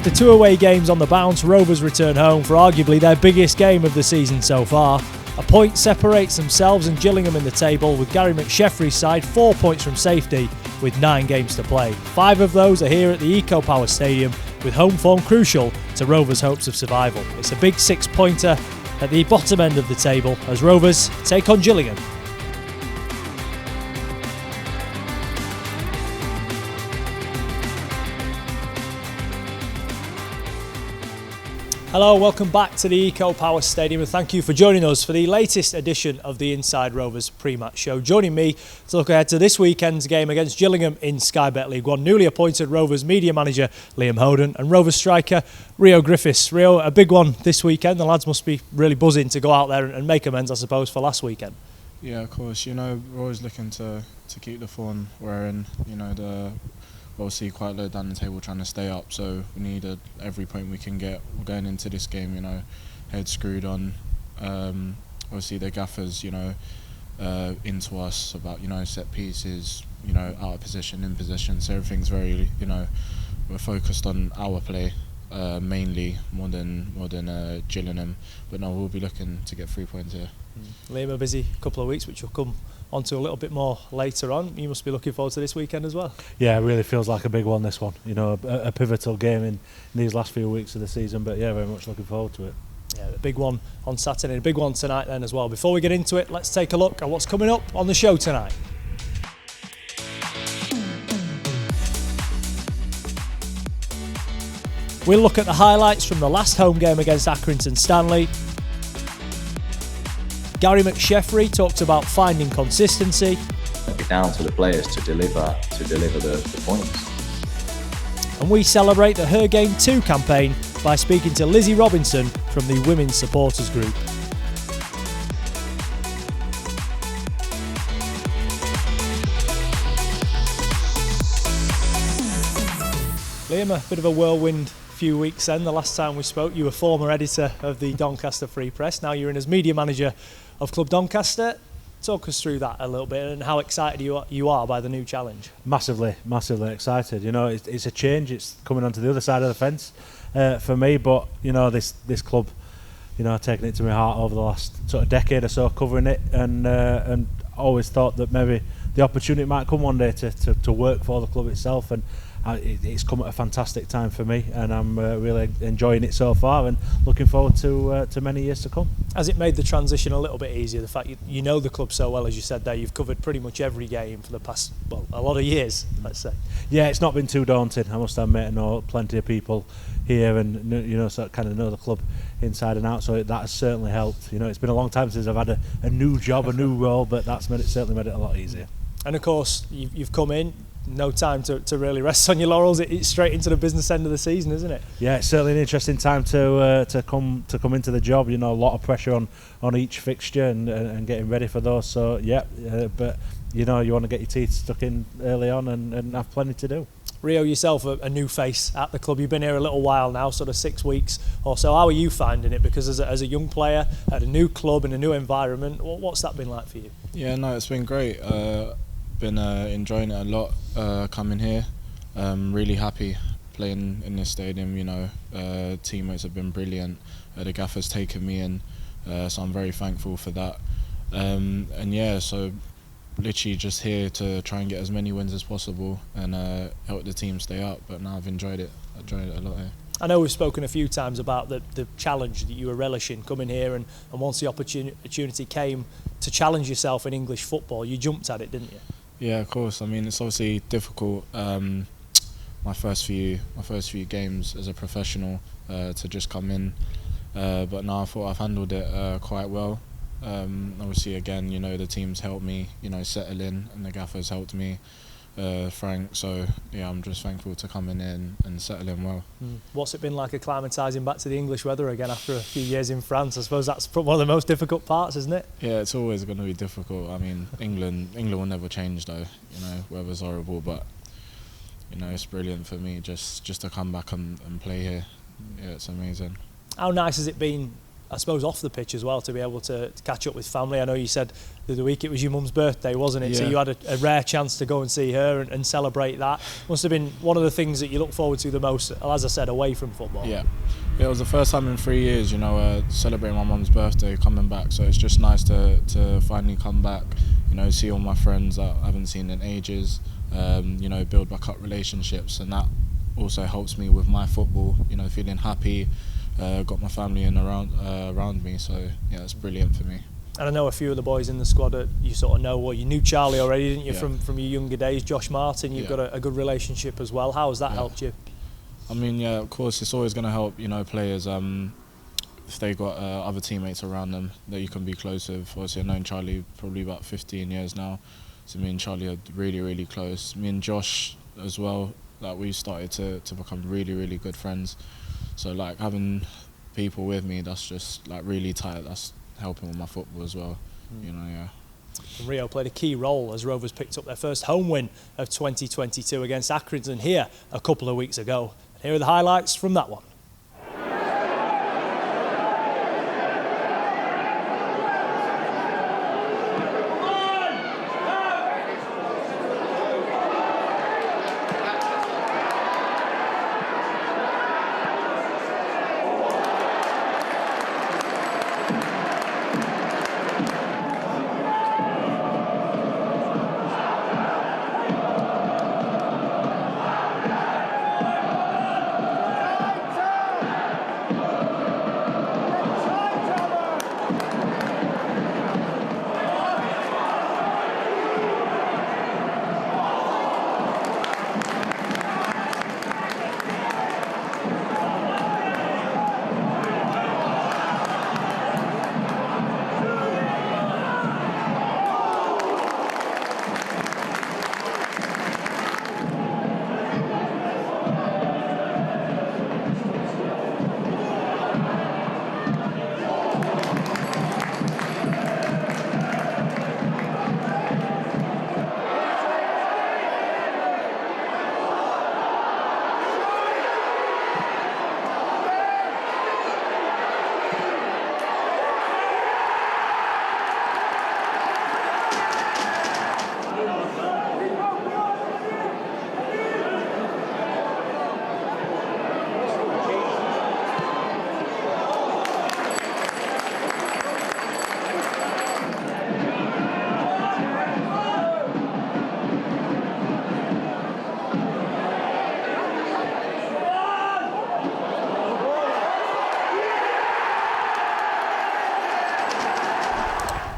After 2 away games on the bounce, Rovers return home for arguably their biggest game of the season so far. A point separates themselves and Gillingham in the table, with Gary McSheffrey's side 4 points from safety with 9 games to play. 5 of those are here at the Eco Power Stadium, with home form crucial to Rovers' hopes of survival. It's a big 6-pointer at the bottom end of the table as Rovers take on Gillingham. Hello, welcome back to the Eco Power Stadium and thank you for joining us for the latest edition of the Inside Rovers pre-match show. Joining me to look ahead to this weekend's game against Gillingham in Sky Bet League One, newly appointed Rovers media manager Liam Hoden and Rovers striker Rio Griffiths. Rio, a big one this weekend. The lads must be really buzzing to go out there and make amends, I suppose, for last weekend. Yeah, of course. We're always looking to keep the form we're in. Obviously quite low down the table trying to stay up, so we need every point we can get. We're going into this game, head screwed on. Obviously the gaffers, into us about, set pieces, out of position, in position. So everything's very, we're focused on our play mainly more than Gillingham. But no, we'll be looking to get 3 points here. Liam, a busy couple of weeks, which we'll come onto a little bit more later on. You must be looking forward to this weekend as well. Yeah, it really feels like a big one, this one. A pivotal game in these last few weeks of the season, but yeah, very much looking forward to it. Yeah, a big one on Saturday, a big one tonight then as well. Before we get into it, let's take a look at what's coming up on the show tonight. We'll look at the highlights from the last home game against Accrington Stanley. Gary McSheffrey talks about finding consistency. It'll be down to the players to deliver the points. And we celebrate the Her Game 2 campaign by speaking to Lizzie Robinson from the Women's Supporters Group. Liam, a bit of a whirlwind few weeks then. The last time we spoke, you were former editor of the Doncaster Free Press. Now you're in as media manager of Club Doncaster. Talk us through that a little bit and how excited you are by the new challenge. Massively excited. It's a change. It's coming onto the other side of the fence for me. But this club, taking it to my heart over the last sort of decade or so, covering it, and always thought that maybe the opportunity might come one day to work for the club itself. And it's come at a fantastic time for me, and I'm really enjoying it so far and looking forward to many years to come. Has it made the transition a little bit easier, the fact you know the club so well, as you said there? You've covered pretty much every game for the past, a lot of years, let's say. Yeah, it's not been too daunting, I must admit. I know plenty of people here and so kind of know the club inside and out, so that has certainly helped. It's been a long time since I've had a new job, a new role, but that's certainly made it a lot easier. And of course you've come in, no time to really rest on your laurels. It's straight into the business end of the season, isn't it? Yeah, it's certainly an interesting time to come into the job. A lot of pressure on each fixture and getting ready for those. So yeah, but you want to get your teeth stuck in early on and have plenty to do. Rio, yourself a new face at the club. You've been here a little while now, sort of 6 weeks or so. How are you finding it? Because as a young player at a new club in a new environment, what's that been like for you? Yeah, no, it's been great. Been enjoying it a lot coming here. Really happy playing in this stadium. Teammates have been brilliant. The gaffer's taken me in, so I'm very thankful for that. And yeah, so literally just here to try and get as many wins as possible and help the team stay up. But now I've enjoyed it. I enjoyed it a lot here. I know we've spoken a few times about the challenge that you were relishing coming here, and once the opportunity came to challenge yourself in English football, you jumped at it, didn't you? Yeah, of course. I mean, it's obviously difficult. My first few games as a professional to just come in, but now I thought I've handled it quite well. Obviously, again, the team's helped me, settle in, and the gaffer's helped me, Frank. So yeah, I'm just thankful to come in and settle in well. What's it been like acclimatising back to the English weather again after a few years in France? I suppose that's one of the most difficult parts, isn't it? Yeah, it's always going to be difficult. I mean, England will never change though. Weather's horrible, but it's brilliant for me just to come back and play here. Yeah, it's amazing. How nice has it been I suppose off the pitch as well, to be able to catch up with family. I know you said the other week it was your mum's birthday, wasn't it? Yeah. So you had a rare chance to go and see her and celebrate that. Must have been one of the things that you look forward to the most, as I said, away from football. Yeah, it was the first time in 3 years, celebrating my mum's birthday, coming back. So it's just nice to finally come back, see all my friends that I haven't seen in ages, build back up relationships, and that also helps me with my football, feeling happy. Got my family around me, so yeah, it's brilliant for me. And I know a few of the boys in the squad that you sort of know. Well, you knew Charlie already, didn't you, from your younger days? Josh Martin, you've got a good relationship as well. How has that helped you? I mean, yeah, of course, it's always going to help, players if they got other teammates around them that you can be close with. Obviously, I've known Charlie probably about 15 years now, so me and Charlie are really, really close. Me and Josh as well, we started to become really, really good friends. So having people with me that's just really tight, that's helping with my football as well. And Rio played a key role as Rovers picked up their first home win of 2022 against Accrington here a couple of weeks ago. And here are the highlights from that one.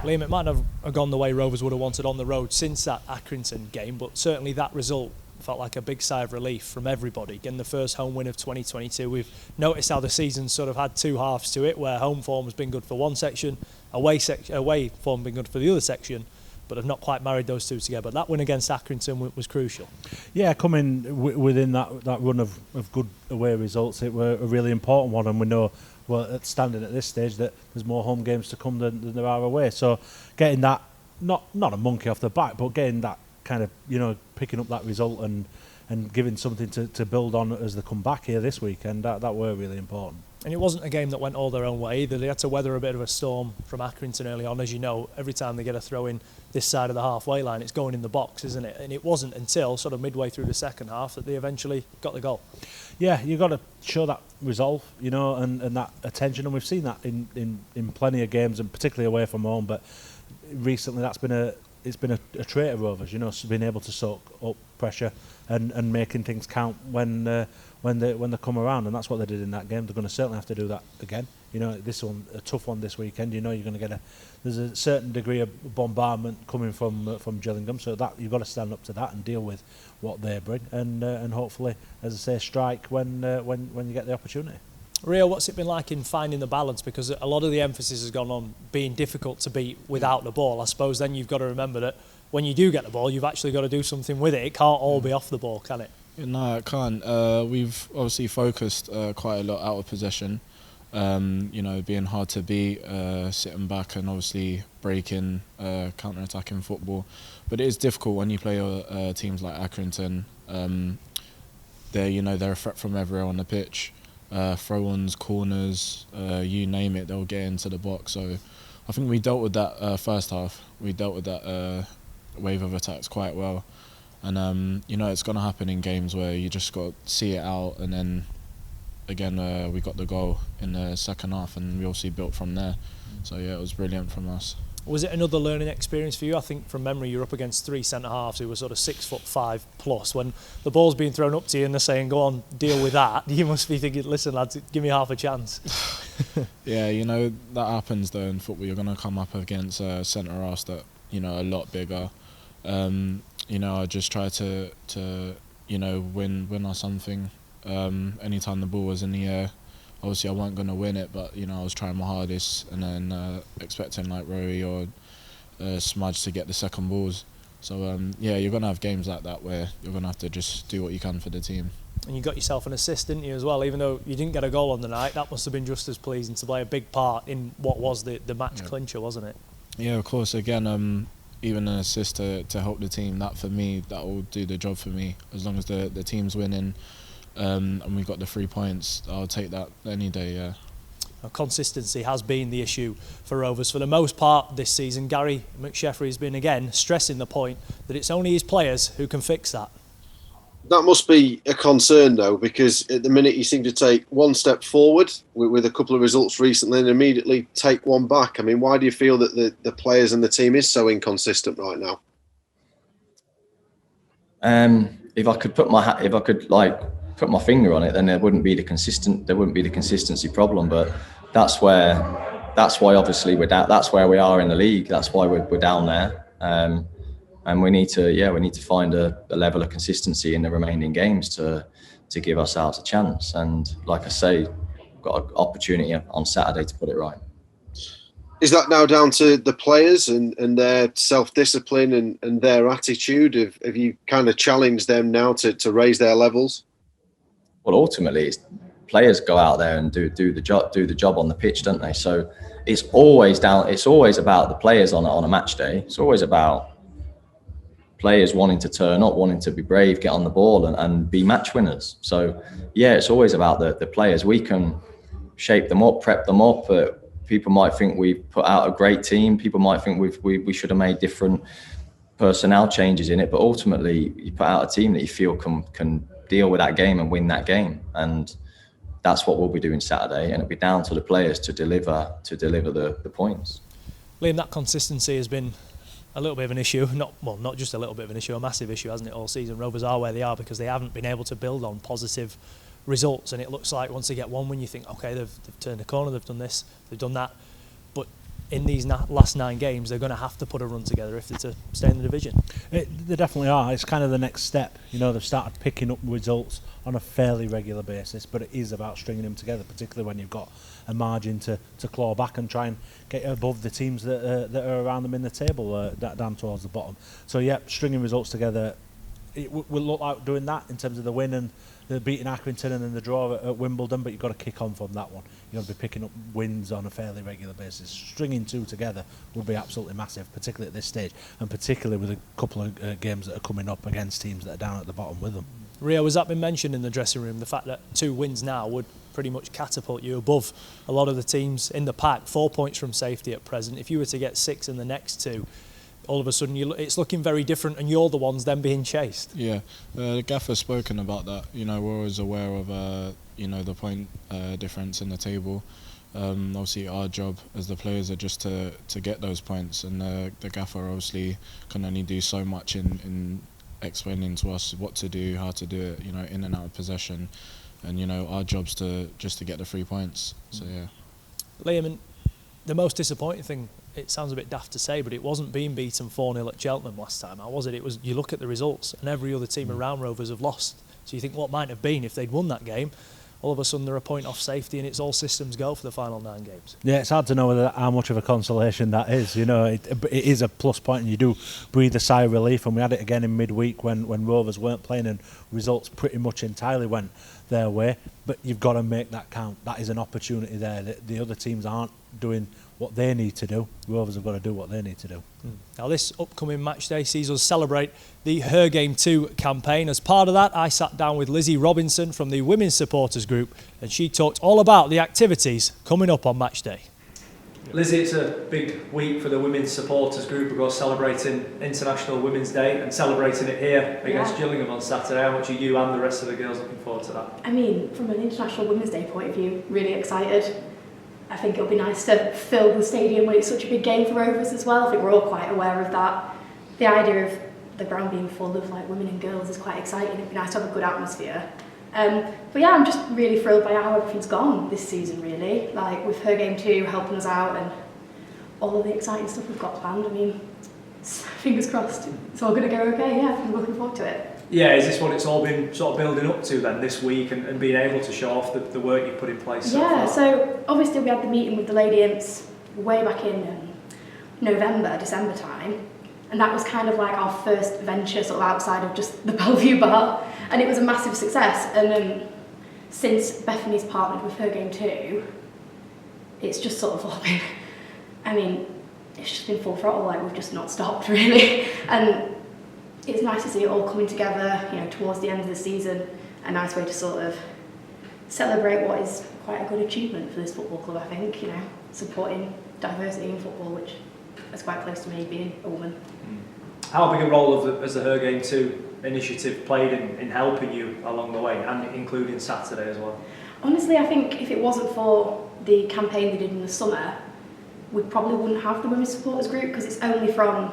Liam, it might not have gone the way Rovers would have wanted on the road since that Accrington game, but certainly that result felt like a big sigh of relief from everybody. Getting the first home win of 2022. We've noticed how the season's sort of had two halves to it, where home form has been good for one section, away form been good for the other section, but have not quite married those two together. But that win against Accrington was crucial. Yeah, coming within that run of good away results, it were a really important one, and we know, well, standing at this stage, that there's more home games to come than there are away. So getting that, not a monkey off the back, but getting that kind of, picking up that result and giving something to build on as they come back here this weekend, that were really important. And it wasn't a game that went all their own way either. They had to weather a bit of a storm from Accrington early on. As you know, every time they get a throw in this side of the halfway line, it's going in the box, isn't it? And it wasn't until sort of midway through the second half that they eventually got the goal. Yeah, you've got to show that resolve, and that attention. And we've seen that in plenty of games, and particularly away from home. But recently that's been a trait of Rovers, being able to soak up pressure and making things count when they come around, and that's what they did in that game. They're going to certainly have to do that again. This one, a tough one this weekend. You're going to get there's a certain degree of bombardment coming from Gillingham, so that you've got to stand up to that and deal with what they bring, and hopefully, as I say, strike when you get the opportunity. Rio, what's it been like in finding the balance? Because a lot of the emphasis has gone on being difficult to beat without the ball. I suppose then you've got to remember that when you do get the ball, you've actually got to do something with it. It can't all be off the ball, can it? No, it can't. We've obviously focused quite a lot out of possession. Being hard to beat, sitting back and obviously breaking, counter-attacking football. But it is difficult when you play teams like Accrington. They're a threat from everywhere on the pitch. throw-ons, corners, you name it, they'll get into the box. So I think we dealt with that first half. We dealt with that wave of attacks quite well. And, it's going to happen in games where you just got to see it out. And then, again, we got the goal in the second half and we obviously built from there. So, yeah, it was brilliant from us. Was it another learning experience for you? I think from memory you're up against 3 centre-halves who were sort of 6'5" plus. When the ball's being thrown up to you and they're saying, go on, deal with that, you must be thinking, listen lads, give me half a chance. Yeah, that happens though in football. You're going to come up against centre-halves that, are a lot bigger. I just try to win or something. Anytime the ball was in the air, obviously I wasn't going to win it, but I was trying my hardest and then expecting like Rory or Smudge to get the second balls. So you're going to have games like that where you're going to have to just do what you can for the team. And you got yourself an assist, didn't you, as well? Even though you didn't get a goal on the night, that must have been just as pleasing to play a big part in what was the match clincher, wasn't it? Yeah, of course. Again, even an assist to help the team, that for me, that will do the job for me. As long as the team's winning and we got the 3 points, I'll take that any day, yeah. Consistency has been the issue for Rovers for the most part this season. Gary McSheffrey has been again stressing the point that it's only his players who can fix that. That must be a concern though, because at the minute you seem to take one step forward with a couple of results recently and immediately take one back. I mean, why do you feel that the players and the team is so inconsistent right now? If I could put my finger on it, then there wouldn't be the consistency problem. But that's why obviously we're down. That's where we are in the league. That's why we're down there. And we need to find a level of consistency in the remaining games to give ourselves a chance. And like I say, we've got an opportunity on Saturday to put it right. Is that now down to the players and their self-discipline and their attitude? Have you kind of challenged them now to raise their levels? Well, ultimately, players go out there and do the job on the pitch, don't they? So it's always about the players on a match day. It's always about players wanting to turn up, wanting to be brave, get on the ball and be match winners. So yeah, it's always about the players. We can shape them up, prep them up. People might think we've put out a great team. People might think we should have made different personnel changes in it. But ultimately, you put out a team that you feel can deal with that game and win that game. And that's what we'll be doing Saturday. And it'll be down to the players to deliver the points. Liam, that consistency has been a little bit of an issue. Not just a little bit of an issue, a massive issue, hasn't it, all season? Rovers are where they are because they haven't been able to build on positive results, and it looks like once they get one win you think, okay, they've turned a corner, they've done this, they've done that, but in these last 9 games they're going to have to put a run together if they're to stay in the division. They definitely are. It's kind of the next step. They've started picking up results on a fairly regular basis, but it is about stringing them together, particularly when you've got a margin to claw back and try and get above the teams that are around them in the table, down towards the bottom. So yeah, stringing results together, it will look like doing that in terms of the win and the beating Accrington and then the draw at Wimbledon, but you've got to kick on from that one. You've got to be picking up wins on a fairly regular basis. Stringing 2 together would be absolutely massive, particularly at this stage, and particularly with a couple of games that are coming up against teams that are down at the bottom with them. Rio, has that been mentioned in the dressing room, the fact that 2 wins now would pretty much catapult you above a lot of the teams in the pack? 4 points from safety at present. If you were to get 6 in the next 2, all of a sudden it's looking very different and you're the ones then being chased. Yeah, the gaffer's spoken about that. We're always aware of the point difference in the table. Obviously our job as the players are just to get those points, and the gaffer obviously can only do so much in explaining to us what to do, how to do it, in and out of possession, and our job's to get the 3 points. So yeah. Liam, and the most disappointing thing, it sounds a bit daft to say, but it wasn't being beaten 4-0 at Cheltenham last time. How was it? It was, you look at the results and every other team around Rovers have lost. So you think what might have been if they'd won that game, all of a sudden they're a point off safety and it's all systems go for the final 9 games. Yeah, it's hard to know how much of a consolation that is. It is a plus point and you do breathe a sigh of relief, and we had it again in midweek when Rovers weren't playing and results pretty much entirely went their way, but you've got to make that count. That is an opportunity there. The other teams aren't doing what they need to do. Rovers have got to do what they need to do. Now this upcoming match day sees us celebrate the Her Game 2 campaign. As part of that, I sat down with Lizzie Robinson from the Women's Supporters Group, and she talked all about the activities coming up on match day. Lizzie, it's a big week for the Women's Supporters Group. We're going celebrating International Women's Day and celebrating it here against Gillingham on Saturday. How much are you and the rest of the girls looking forward to that? I mean, from an International Women's Day point of view, really excited. I think it'll be nice to fill the stadium when it's such a big game for Rovers as well. I think we're all quite aware of that. The idea of the ground being full of like women and girls is quite exciting. It'd be nice to have a good atmosphere. But yeah, I'm just really thrilled by how everything's gone this season, really. Like with Her Game 2 helping us out and all of the exciting stuff we've got planned. I mean, fingers crossed, it's all going to go okay. Yeah, I'm looking forward to it. Yeah, is this what it's all been sort of building up to then this week and being able to show off the work you've put in place so far? So obviously we had the meeting with the Lady Imps way back in November, December time, and that was kind of like our first venture sort of outside of just the Bellevue bar, and it was a massive success. And since Bethany's partnered with Her Game 2, it's just sort of all been, I mean, it's just been full throttle, like we've just not stopped really. And it's nice to see it all coming together, you know, towards the end of the season. A nice way to sort of celebrate what is quite a good achievement for this football club, I think, you know, supporting diversity in football, which is quite close to me being a woman. How big a role has the Her Game 2 initiative played in helping you along the way, and including Saturday as well? Honestly, I think if it wasn't for the campaign they did in the summer, we probably wouldn't have the Women's Supporters Group, because it's only from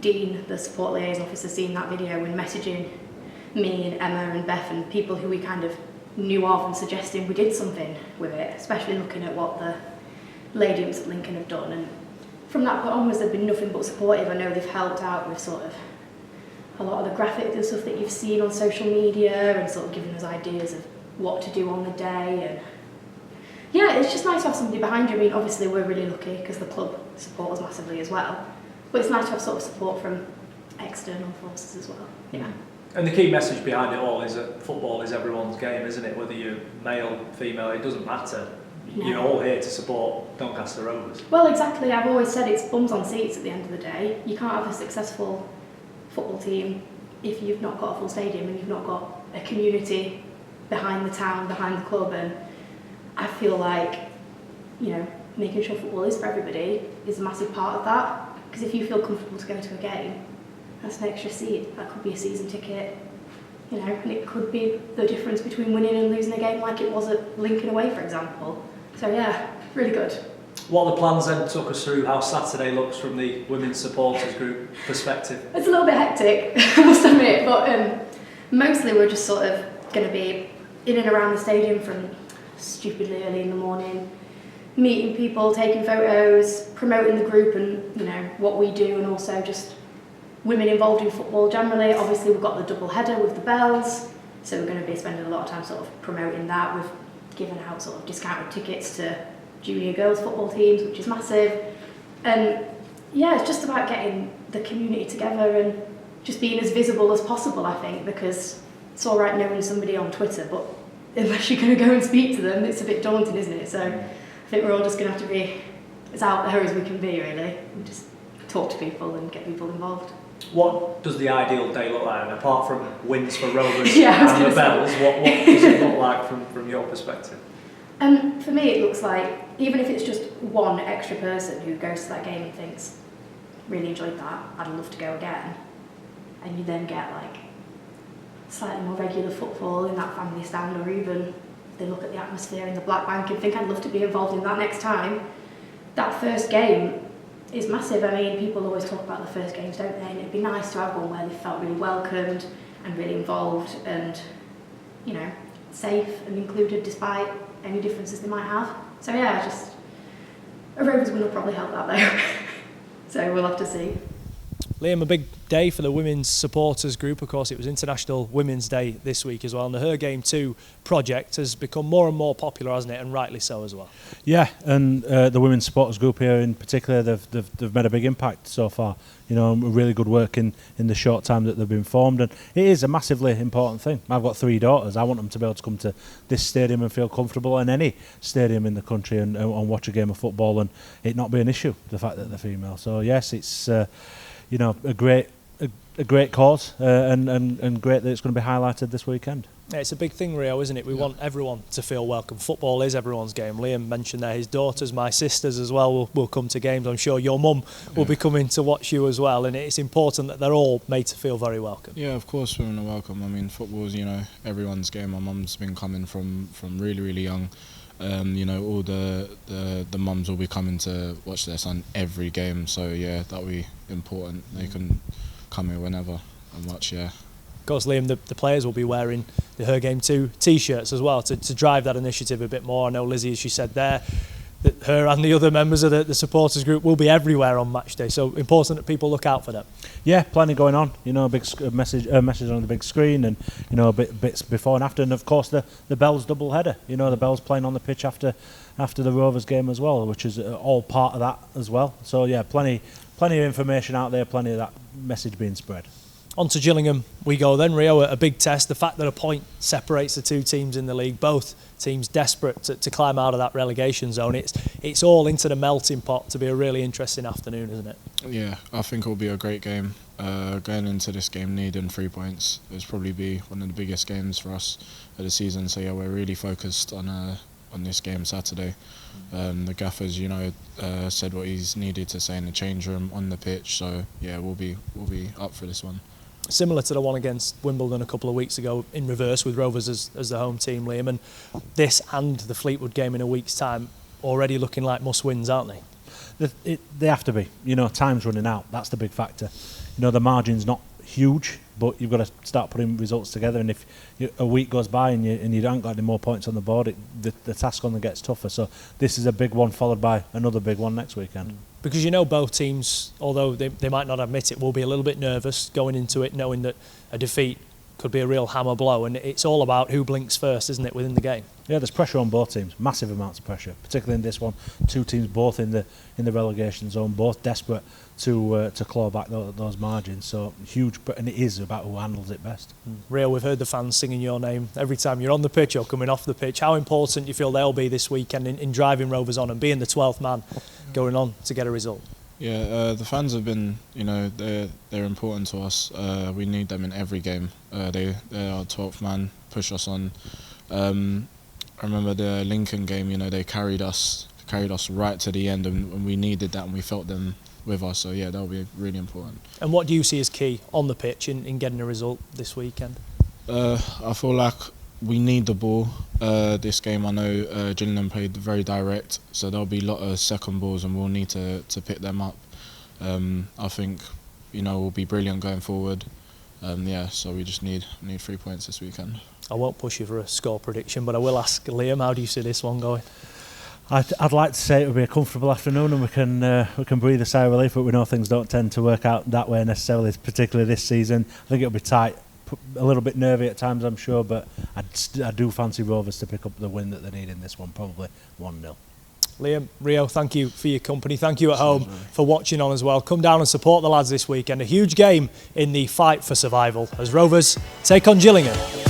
Dean, the support liaison officer, seeing that video and messaging me and Emma and Beth and people who we kind of knew of and suggesting we did something with it, especially looking at what the Lady Imps at Lincoln have done. And from that point onwards, they've been nothing but supportive. I know they've helped out with sort of a lot of the graphics and stuff that you've seen on social media and sort of giving us ideas of what to do on the day. And yeah, it's just nice to have somebody behind you. I mean, obviously we're really lucky because the club support us massively as well. But it's nice to have sort of support from external forces as well. Yeah. And the key message behind it all is that football is everyone's game, isn't it? Whether you're male, female, it doesn't matter. No. You're all here to support Doncaster Rovers. Well, exactly. I've always said it's bums on seats at the end of the day. You can't have a successful football team if you've not got a full stadium and you've not got a community behind the town, behind the club. And I feel like, you know, making sure football is for everybody is a massive part of that. Because if you feel comfortable to go to a game, that's an extra seat. That could be a season ticket, you know, and it could be the difference between winning and losing a game, like it was at Lincoln away, for example. So yeah, really good. What are the plans then? Took us through how Saturday looks from the Women's Supporters Group perspective. It's a little bit hectic, I must admit, but mostly we're just sort of going to be in and around the stadium from stupidly early in the morning, meeting people, taking photos, promoting the group and, you know, what we do, and also just women involved in football generally. Obviously we've got the double header with the bells, so we're going to be spending a lot of time sort of promoting that. We've given out sort of discounted tickets to junior girls football teams, which is massive. And yeah, it's just about getting the community together and just being as visible as possible, I think, because it's all right knowing somebody on Twitter, but unless you're going to go and speak to them, it's a bit daunting, isn't it? So I think we're all just going to have to be as out there as we can be, really, and just talk to people and get people involved. What does the ideal day look like? And apart from wins for Rovers yeah, and the bells, what does it look like from your perspective? For me, it looks like, even if it's just one extra person who goes to that game and thinks, really enjoyed that, I'd love to go again, and you then get like slightly more regular football in that family stand, or even they look at the atmosphere in the Black Bank and think I'd love to be involved in that next time. That first game is massive. I mean, people always talk about the first games, don't they? And it'd be nice to have one where they felt really welcomed and really involved and, you know, safe and included despite any differences they might have. So yeah, just a Rovers win will probably help that though. So we'll have to see. Liam, a big day for the women's supporters group. Of course, it was International Women's Day this week as well, and the Her Game 2 project has become more and more popular, hasn't it, and rightly so as well. Yeah, and the women's supporters group here in particular, they've made a big impact so far. You know, really good work in the short time that they've been formed, and it is a massively important thing. I've got 3 daughters. I want them to be able to come to this stadium and feel comfortable, and any stadium in the country, and watch a game of football and it not be an issue, the fact that they're female. So yes, it's you know, a great cause, and great that it's going to be highlighted this weekend. Yeah, it's a big thing, Rio, isn't it? We want everyone to feel welcome. Football is everyone's game. Liam mentioned there his daughters, my sisters as well, will come to games. I'm sure your mum will be coming to watch you as well, and it's important that they're all made to feel very welcome. Yeah, of course women are welcome. I mean, football is, you know, everyone's game. My mum's been coming from really, really young. You know, all the mums will be coming to watch their son every game. So yeah, that'll be important. They can come here whenever and watch. Yeah. Of course, Liam, the players will be wearing the Her Game 2 T-shirts as well to drive that initiative a bit more. I know Lizzie, as she said there, that her and the other members of the supporters group will be everywhere on match day. So important that people look out for them. Yeah, plenty going on. You know, a big message on the big screen, and you know, bits before and after, and of course the Bells double header. You know, the Bells playing on the pitch after the Rovers game as well, which is all part of that as well. So yeah, plenty of information out there, plenty of that message being spread. On to Gillingham we go then, Rio, a big test. The fact that a point separates the 2 teams in the league, both teams desperate to climb out of that relegation zone. It's all into the melting pot to be a really interesting afternoon, isn't it? Yeah, I think it will be a great game. Going into this game needing 3 points, it'll probably be one of the biggest games for us of the season. So yeah, we're really focused on this game Saturday. The gaffers, you know, said what he's needed to say in the change room, on the pitch. So yeah, we'll be up for this one. Similar to the one against Wimbledon a couple of weeks ago, in reverse with Rovers as the home team, Liam, and this and the Fleetwood game in a week's time already looking like must-wins, aren't they? They have to be. You know, time's running out. That's the big factor. You know, the margin's not huge, but you've got to start putting results together, and if a week goes by and you don't got any more points on the board, the task only gets tougher. So this is a big one, followed by another big one next weekend. Because you know both teams, although they might not admit it, will be a little bit nervous going into it, knowing that a defeat could be a real hammer blow, and it's all about who blinks first, isn't it, within the game? Yeah, there's pressure on both teams, massive amounts of pressure, particularly in this one. 2 teams both in the relegation zone, both desperate to claw back those margins. So huge, and it is about who handles it best. Rio, we've heard the fans singing your name every time you're on the pitch or coming off the pitch. How important do you feel they'll be this weekend in driving Rovers on and being the 12th man going on to get a result? Yeah, the fans have been, you know, they're important to us. We need them in every game. They are 12th man, push us on. I remember the Lincoln game, you know, they carried us right to the end, and we needed that, and we felt them with us. So yeah, that'll be really important. And what do you see as key on the pitch in getting a result this weekend? I feel like we need the ball. This game, I know Gillingham played very direct, so there'll be a lot of second balls, and we'll need to pick them up. I think, you know, we'll be brilliant going forward. Yeah, so we just need 3 points this weekend. I won't push you for a score prediction, but I will ask Liam, how do you see this one going? I'd like to say it will be a comfortable afternoon, and we can breathe a sigh of relief, but we know things don't tend to work out that way necessarily, particularly this season. I think it'll be tight, a little bit nervy at times, I'm sure, but I do fancy Rovers to pick up the win that they need in this one, probably 1-0. Liam, Rio, thank you for your company. Thank you at home for watching on as well. Come down and support the lads this weekend. A huge game in the fight for survival as Rovers take on Gillingham.